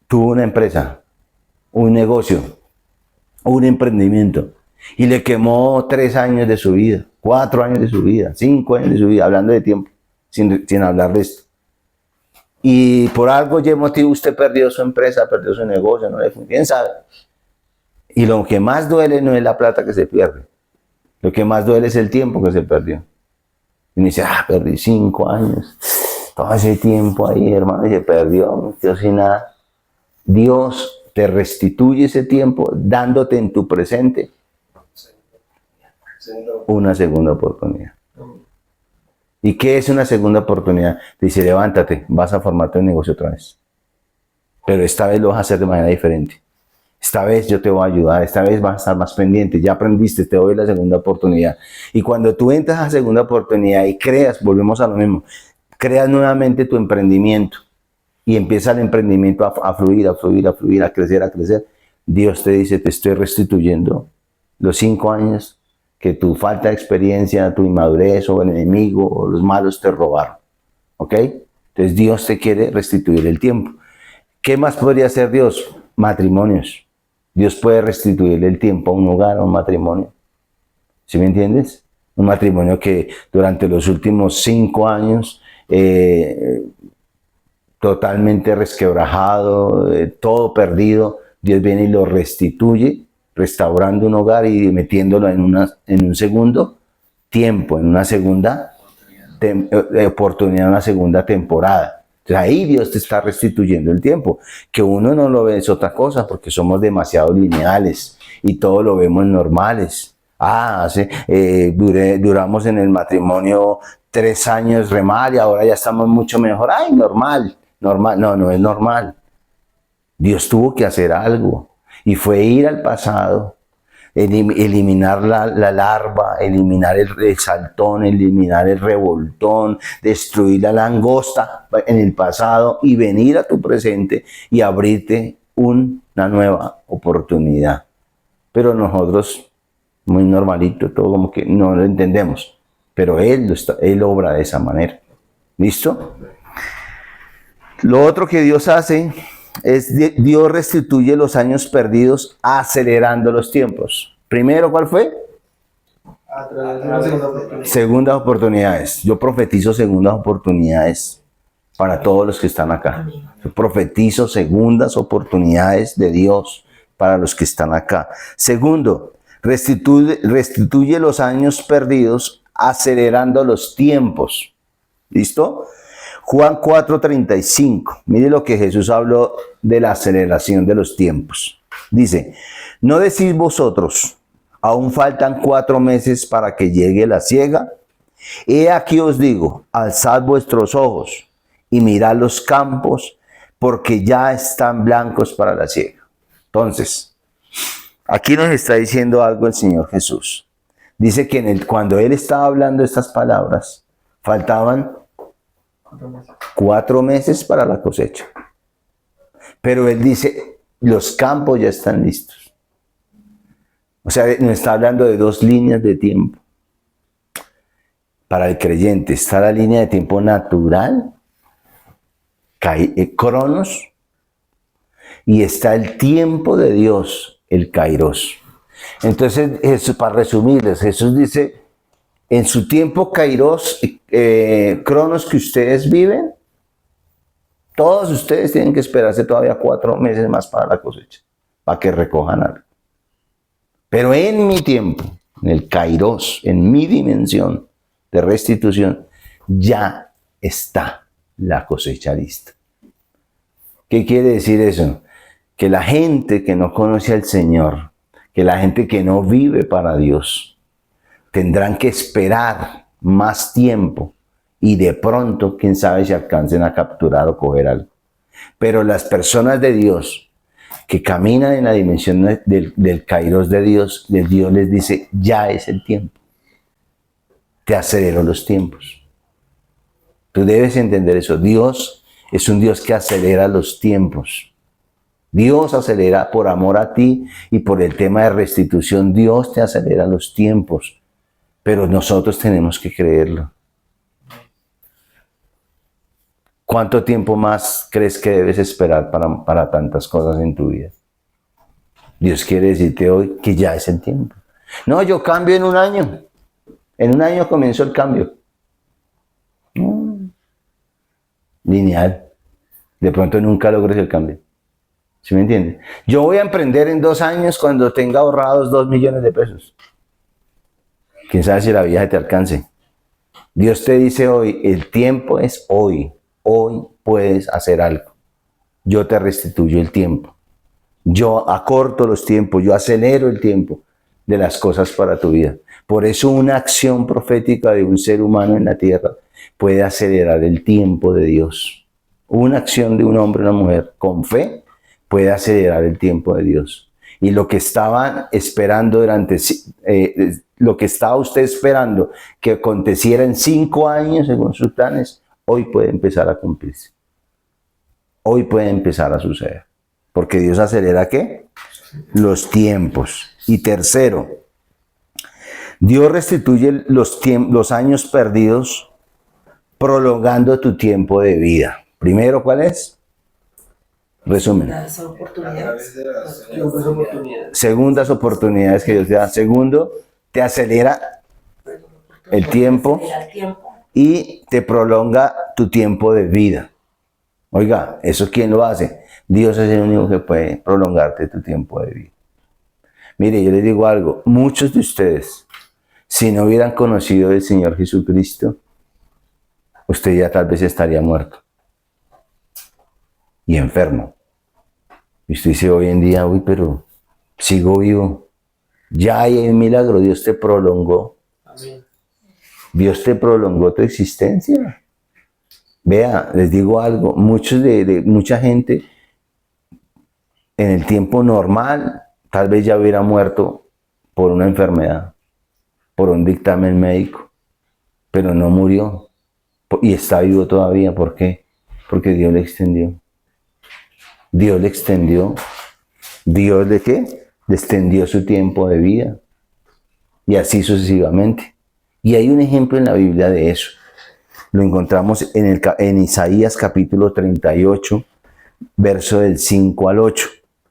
tuvo una empresa, un negocio, un emprendimiento y le quemó 3 años de su vida, 4 años de su vida, 5 años de su vida, hablando de tiempo, sin hablar de esto. Y por algo y motivo usted perdió su empresa, perdió su negocio, no le fue, quién sabe. Y lo que más duele no es la plata que se pierde, lo que más duele es el tiempo que se perdió. Y me dice, perdí 5 años, todo ese tiempo ahí, hermano, y se perdió, no quedó sin nada. Dios te restituye ese tiempo dándote en tu presente una segunda oportunidad. ¿Y qué es una segunda oportunidad? Te dice, levántate, vas a formarte un negocio otra vez. Pero esta vez lo vas a hacer de manera diferente. Esta vez yo te voy a ayudar, esta vez vas a estar más pendiente, ya aprendiste, te doy la segunda oportunidad. Y cuando tú entras a la segunda oportunidad y creas, volvemos a lo mismo, creas nuevamente tu emprendimiento y empieza el emprendimiento a fluir, a crecer, Dios te dice, te estoy restituyendo los 5 años que tu falta de experiencia, tu inmadurez o el enemigo o los malos te robaron. ¿Ok? Entonces Dios te quiere restituir el tiempo. ¿Qué más podría hacer Dios? matrimonios. Dios puede restituirle el tiempo a un hogar, a un matrimonio. ¿Sí me entiendes? Un matrimonio que durante los últimos 5 años totalmente resquebrajado, todo perdido, Dios viene y lo restituye, restaurando un hogar y metiéndolo en un segundo tiempo, en una segunda oportunidad, una segunda temporada. Entonces ahí Dios te está restituyendo el tiempo. Que uno no lo ve es otra cosa, porque somos demasiado lineales y todo lo vemos normales. Duramos en el matrimonio 3 años re mal y ahora ya estamos mucho mejor. Ay, normal. No es normal. Dios tuvo que hacer algo y fue ir al pasado, eliminar la larva, eliminar el saltón, eliminar el revoltón, destruir la langosta en el pasado y venir a tu presente y abrirte una nueva oportunidad. Pero nosotros, muy normalito, todo como que no lo entendemos, pero Él obra de esa manera. ¿Listo? Lo otro que Dios hace es Dios restituye los años perdidos acelerando los tiempos. Primero, ¿cuál fue? Segundas oportunidades. Yo profetizo segundas oportunidades para todos los que están acá. Yo profetizo segundas oportunidades de Dios para los que están acá. Segundo, restituye los años perdidos acelerando los tiempos. ¿Listo? Juan 4:35. Mire lo que Jesús habló de la aceleración de los tiempos. Dice, ¿no decís vosotros, aún faltan 4 meses para que llegue la siega? He aquí os digo, alzad vuestros ojos y mirad los campos, porque ya están blancos para la siega. Entonces, aquí nos está diciendo algo el Señor Jesús. Dice que cuando Él estaba hablando estas palabras, faltaban 4 meses para la cosecha. Pero Él dice, los campos ya están listos. O sea, nos está hablando de 2 líneas de tiempo. Para el creyente está la línea de tiempo natural, Cronos, y está el tiempo de Dios, el Kairos. Entonces, eso, para resumirles, Jesús dice, en su tiempo Kairos, Cronos que ustedes viven, todos ustedes tienen que esperarse todavía 4 meses más para la cosecha, para que recojan algo. Pero en mi tiempo, en el Kairos, en mi dimensión de restitución, ya está la cosecha lista. ¿Qué quiere decir eso? Que la gente que no conoce al Señor, que la gente que no vive para Dios, tendrán que esperar más tiempo y de pronto, quién sabe si alcancen a capturar o coger algo. Pero las personas de Dios que caminan en la dimensión del Kairos de Dios les dice, ya es el tiempo. Te acelero los tiempos. Tú debes entender eso. Dios es un Dios que acelera los tiempos. Dios acelera por amor a ti y por el tema de restitución. Dios te acelera los tiempos. Pero nosotros tenemos que creerlo. ¿Cuánto tiempo más crees que debes esperar para tantas cosas en tu vida? Dios quiere decirte hoy que ya es el tiempo. No, yo cambio en 1 año. En 1 año comenzó el cambio. Lineal. De pronto nunca logres el cambio. ¿Sí me entiendes? Yo voy a emprender en 2 años cuando tenga ahorrados 2 millones de pesos. ¿Quién sabe si la vida te alcance? Dios te dice hoy, el tiempo es hoy. Hoy puedes hacer algo. Yo te restituyo el tiempo. Yo acorto los tiempos, yo acelero el tiempo de las cosas para tu vida. Por eso una acción profética de un ser humano en la tierra puede acelerar el tiempo de Dios. Una acción de un hombre o una mujer con fe puede acelerar el tiempo de Dios. Y lo que estaban esperando lo que estaba usted esperando que aconteciera en 5 años según sus planes, hoy puede empezar a cumplirse. Hoy puede empezar a suceder. Porque Dios acelera ¿qué? Los tiempos. Y tercero, Dios restituye los años perdidos prolongando tu tiempo de vida. Primero, ¿cuál es? Resumen. Las oportunidades. Segundas oportunidades que Dios te da. Segundo, te acelera el tiempo Acelera el tiempo. y te prolonga tu tiempo de vida. Oiga, ¿eso quién lo hace? Dios es el único que puede prolongarte tu tiempo de vida. Mire, yo les digo algo. Muchos de ustedes, si no hubieran conocido al Señor Jesucristo, usted ya tal vez estaría muerto y enfermo. Y usted dice hoy en día, uy, pero sigo vivo. Ya hay un milagro, Dios te prolongó. Amén. Dios te prolongó tu existencia. Vea, les digo algo, mucha gente en el tiempo normal tal vez ya hubiera muerto por una enfermedad, por un dictamen médico, pero no murió y está vivo todavía. ¿Por qué? Porque Dios le extendió. Dios le extendió. ¿Dios de qué? Le extendió su tiempo de vida. Y así sucesivamente. Y hay un ejemplo en la Biblia de eso. Lo encontramos en Isaías capítulo 38, verso del 5 al 8.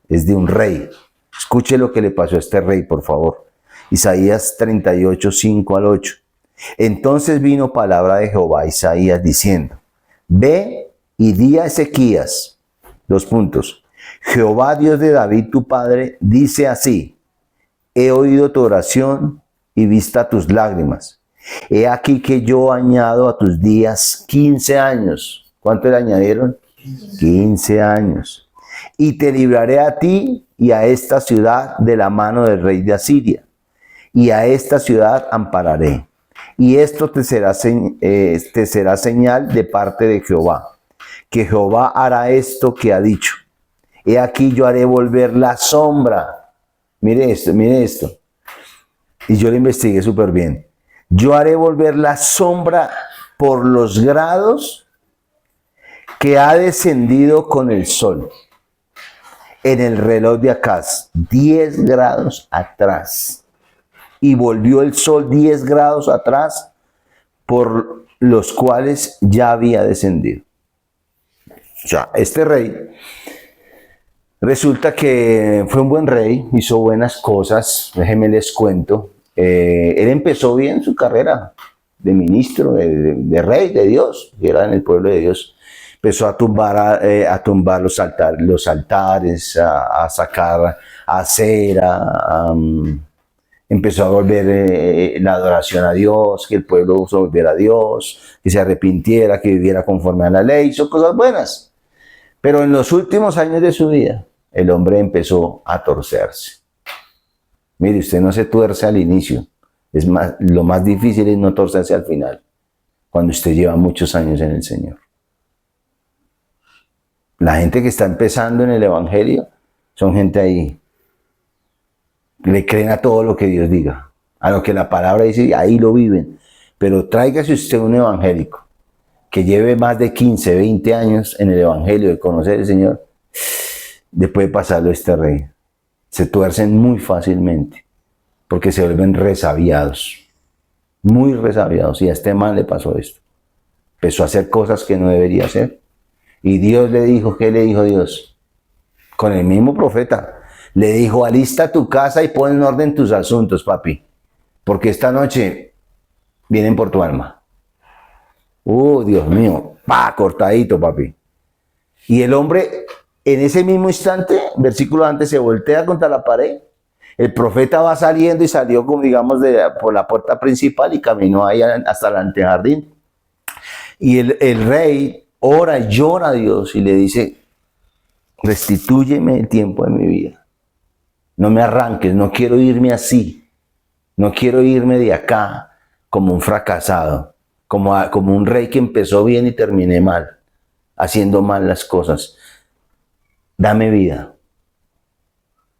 Es de un rey. Escuche lo que le pasó a este rey, por favor. Isaías 38, 5 al 8. Entonces vino palabra de Jehová a Isaías diciendo: Ve y di a Ezequías, Jehová Dios de David tu padre dice así: he oído tu oración y vista tus lágrimas. He aquí que yo añado a tus días 15 años. ¿Cuánto le añadieron? 15 años. Y te libraré a ti y a esta ciudad de la mano del rey de Asiria. Y a esta ciudad ampararé. Y esto te será señal de parte de Jehová, que Jehová hará esto que ha dicho. He aquí yo haré volver la sombra. Mire esto. Y yo lo investigué súper bien. Yo haré volver la sombra por los grados que ha descendido con el sol. En el reloj de Acaz, 10 grados atrás. Y volvió el sol 10 grados atrás, por los cuales ya había descendido. O sea, este rey, resulta que fue un buen rey, hizo buenas cosas, déjenme les cuento. Él empezó bien su carrera de ministro, de rey de Dios, que era en el pueblo de Dios. Empezó a tumbar los altares, a sacar acera, empezó a volver la adoración a Dios, que el pueblo se volviera a Dios, que se arrepintiera, que viviera conforme a la ley, hizo cosas buenas. Pero en los últimos años de su vida, el hombre empezó a torcerse. Mire, usted no se tuerce al inicio. Lo más difícil es no torcerse al final, cuando usted lleva muchos años en el Señor. La gente que está empezando en el Evangelio son gente ahí. Le creen a todo lo que Dios diga, a lo que la palabra dice, ahí lo viven. Pero tráigase usted un evangélico que lleve más de 15, 20 años en el Evangelio de conocer al Señor, después de pasarlo este rey. Se tuercen muy fácilmente, porque se vuelven resabiados, muy resabiados. Y a este man le pasó esto. Empezó a hacer cosas que no debería hacer. Y Dios le dijo, ¿qué le dijo Dios? Con el mismo profeta. Le dijo, alista tu casa y pon en orden tus asuntos, papi. Porque esta noche vienen por tu alma. Dios mío, cortadito, papi. Y el hombre, en ese mismo instante, versículo antes, se voltea contra la pared. El profeta va saliendo y salió, como digamos, por la puerta principal y caminó ahí hasta el antejardín. Y el rey ora y llora a Dios y le dice, restitúyeme el tiempo de mi vida. No me arranques, no quiero irme así. No quiero irme de acá como un fracasado, como un rey que empezó bien y terminé mal, haciendo mal las cosas. Dame vida.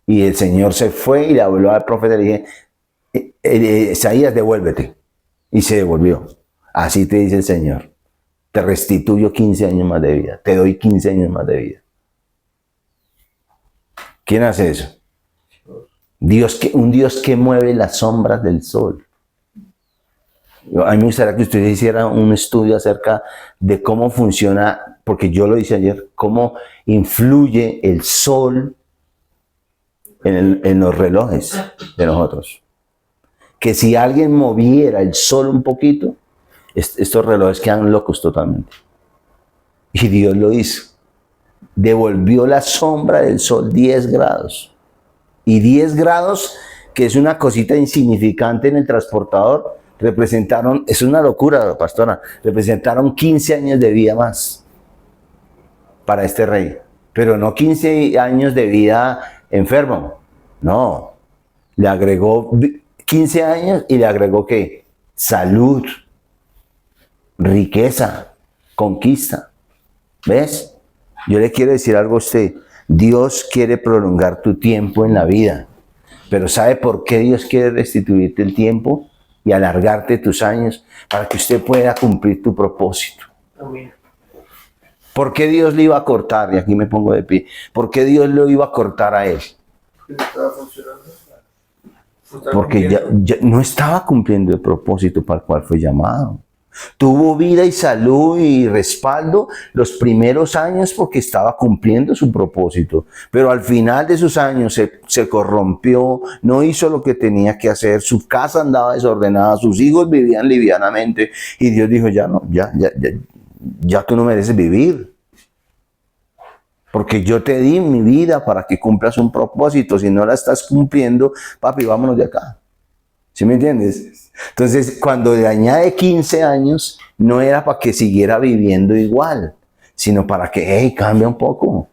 Y el Señor se fue y le habló al profeta y le dije, Isaías, devuélvete. Y se devolvió. Así te dice el Señor. Te restituyo 15 años más de vida. Te doy 15 años más de vida. ¿Quién hace eso? Un Dios que mueve las sombras del sol. A mí me gustaría que ustedes hicieran un estudio acerca de cómo funciona porque yo lo hice ayer, cómo influye el sol en los relojes de nosotros. Que si alguien moviera el sol un poquito, estos relojes quedan locos totalmente. Y Dios lo hizo. Devolvió la sombra del sol 10 grados. Y 10 grados, que es una cosita insignificante en el transportador, representaron, es una locura, pastora, representaron 15 años de vida más para este rey. Pero no 15 años de vida enfermo, no. Le agregó 15 años y le agregó ¿qué? Salud, riqueza, conquista. ¿Ves? Yo le quiero decir algo a usted. Dios quiere prolongar tu tiempo en la vida. Pero ¿sabe por qué Dios quiere restituirte el tiempo y alargarte tus años? Para que usted pueda cumplir tu propósito. ¿Por qué Dios le iba a cortar? Y aquí me pongo de pie. ¿Por qué Dios lo iba a cortar a él? Porque ya no estaba cumpliendo el propósito para el cual fue llamado. Tuvo vida y salud y respaldo los primeros años porque estaba cumpliendo su propósito. Pero al final de sus años se corrompió, no hizo lo que tenía que hacer, su casa andaba desordenada, sus hijos vivían livianamente y Dios dijo, ya tú no mereces vivir. Porque yo te di mi vida para que cumplas un propósito. Si no la estás cumpliendo, papi, vámonos de acá. ¿Sí me entiendes? Entonces, cuando le añade 15 años, no era para que siguiera viviendo igual, sino para que, cambia un poco.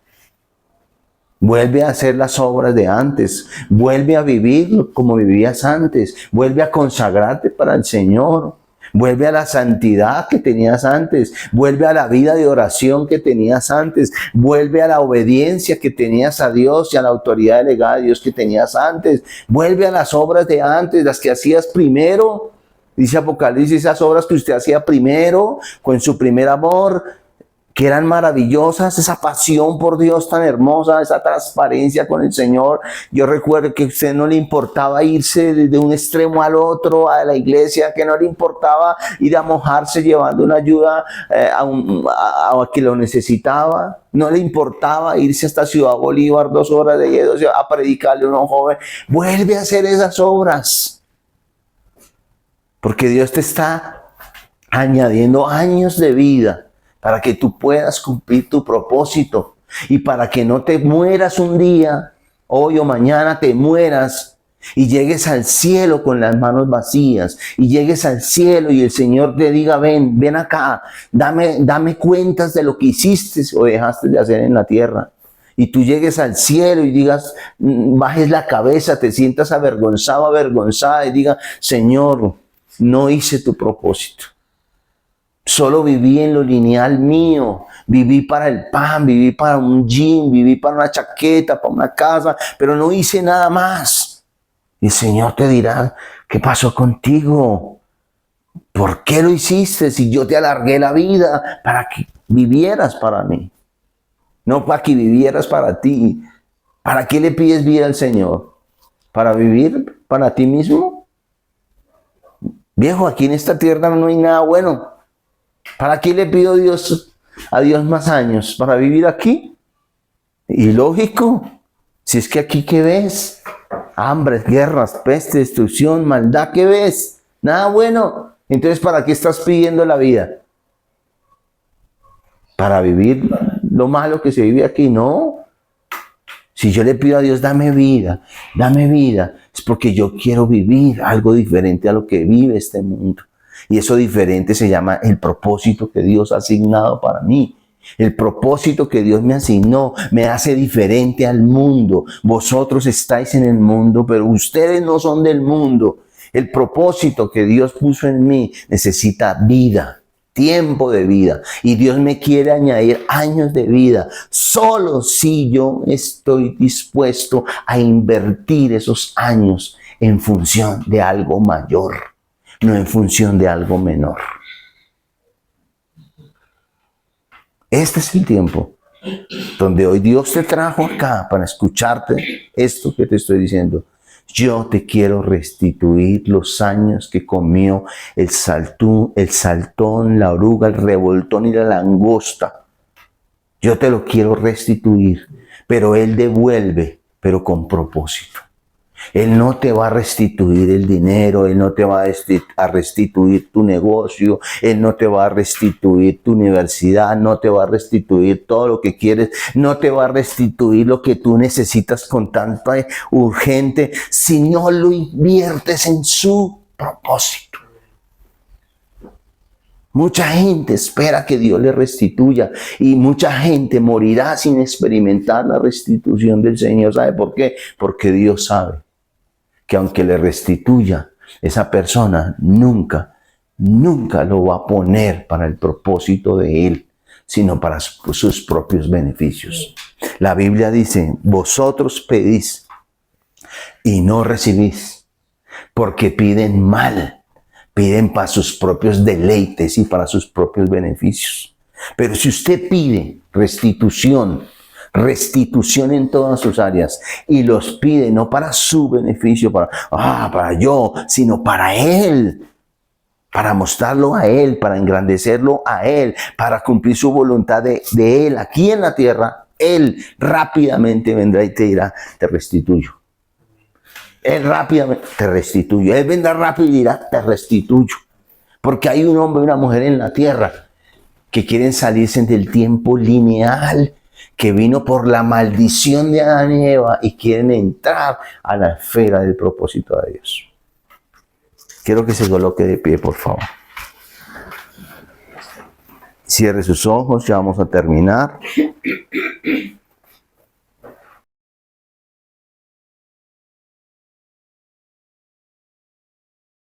Vuelve a hacer las obras de antes. Vuelve a vivir como vivías antes. Vuelve a consagrarte para el Señor. Vuelve a la santidad que tenías antes. Vuelve a la vida de oración que tenías antes. Vuelve a la obediencia que tenías a Dios y a la autoridad delegada de Dios que tenías antes. Vuelve a las obras de antes, las que hacías primero. Dice Apocalipsis, esas obras que usted hacía primero, con su primer amor, que eran maravillosas, esa pasión por Dios tan hermosa, esa transparencia con el Señor. Yo recuerdo que a usted no le importaba irse de un extremo al otro, a la iglesia, que no le importaba ir a mojarse llevando una ayuda a que lo necesitaba. No le importaba irse hasta Ciudad Bolívar 2 horas de lleno a predicarle a un joven. Vuelve a hacer esas obras. Porque Dios te está añadiendo años de vida para que tú puedas cumplir tu propósito y para que no te mueras un día, hoy o mañana te mueras y llegues al cielo con las manos vacías y llegues al cielo y el Señor te diga, ven acá, dame cuentas de lo que hiciste o dejaste de hacer en la tierra. Y tú llegues al cielo y digas, bajes la cabeza, te sientas avergonzado, avergonzada y diga, Señor, no hice tu propósito. Solo viví en lo lineal mío, viví para el pan, viví para un jean, viví para una chaqueta, para una casa, pero no hice nada más. Y el Señor te dirá, ¿qué pasó contigo? ¿Por qué lo hiciste si yo te alargué la vida para que vivieras para mí? No para que vivieras para ti. ¿Para qué le pides vida al Señor? ¿Para vivir para ti mismo? Viejo, aquí en esta tierra no hay nada bueno. ¿Para qué le pido a Dios más años? ¿Para vivir aquí? Y lógico, si es que aquí ¿qué ves? Hambres, guerras, peste, destrucción, maldad, ¿qué ves? Nada bueno. Entonces, ¿para qué estás pidiendo la vida? ¿Para vivir lo malo que se vive aquí? No. Si yo le pido a Dios, dame vida, es porque yo quiero vivir algo diferente a lo que vive este mundo. Y eso diferente se llama el propósito que Dios ha asignado para mí. El propósito que Dios me asignó me hace diferente al mundo. Vosotros estáis en el mundo, pero ustedes no son del mundo. El propósito que Dios puso en mí necesita vida, tiempo de vida. Y Dios me quiere añadir años de vida. Solo si yo estoy dispuesto a invertir esos años en función de algo mayor. No en función de algo menor. Este es el tiempo donde hoy Dios te trajo acá para escucharte esto que te estoy diciendo. Yo te quiero restituir los años que comió el saltón, la oruga, el revoltón y la langosta Yo te lo quiero restituir, pero Él devuelve, pero con propósito. Él no te va a restituir el dinero, Él no te va a restituir tu negocio, Él no te va a restituir tu universidad, no te va a restituir todo lo que quieres, no te va a restituir lo que tú necesitas con tanto urgente, si no lo inviertes en su propósito. Mucha gente espera que Dios le restituya y mucha gente morirá sin experimentar la restitución del Señor. ¿Sabe por qué? Porque Dios sabe que aunque le restituya, esa persona nunca lo va a poner para el propósito de Él, sino para sus propios beneficios. La Biblia dice, vosotros pedís y no recibís, porque piden mal, piden para sus propios deleites y para sus propios beneficios. Pero si usted pide restitución en todas sus áreas y los pide no para su beneficio, para yo, sino para Él, para mostrarlo a Él, para engrandecerlo a Él, para cumplir su voluntad de Él aquí en la tierra, Él rápidamente vendrá y te dirá, te restituyo. Él rápidamente te restituyo. Él vendrá rápido y dirá, te restituyo. Porque hay un hombre y una mujer en la tierra que quieren salirse del tiempo lineal que vino por la maldición de Adán y Eva y quieren entrar a la esfera del propósito de Dios. Quiero que se coloque de pie, por favor. Cierre sus ojos, ya vamos a terminar.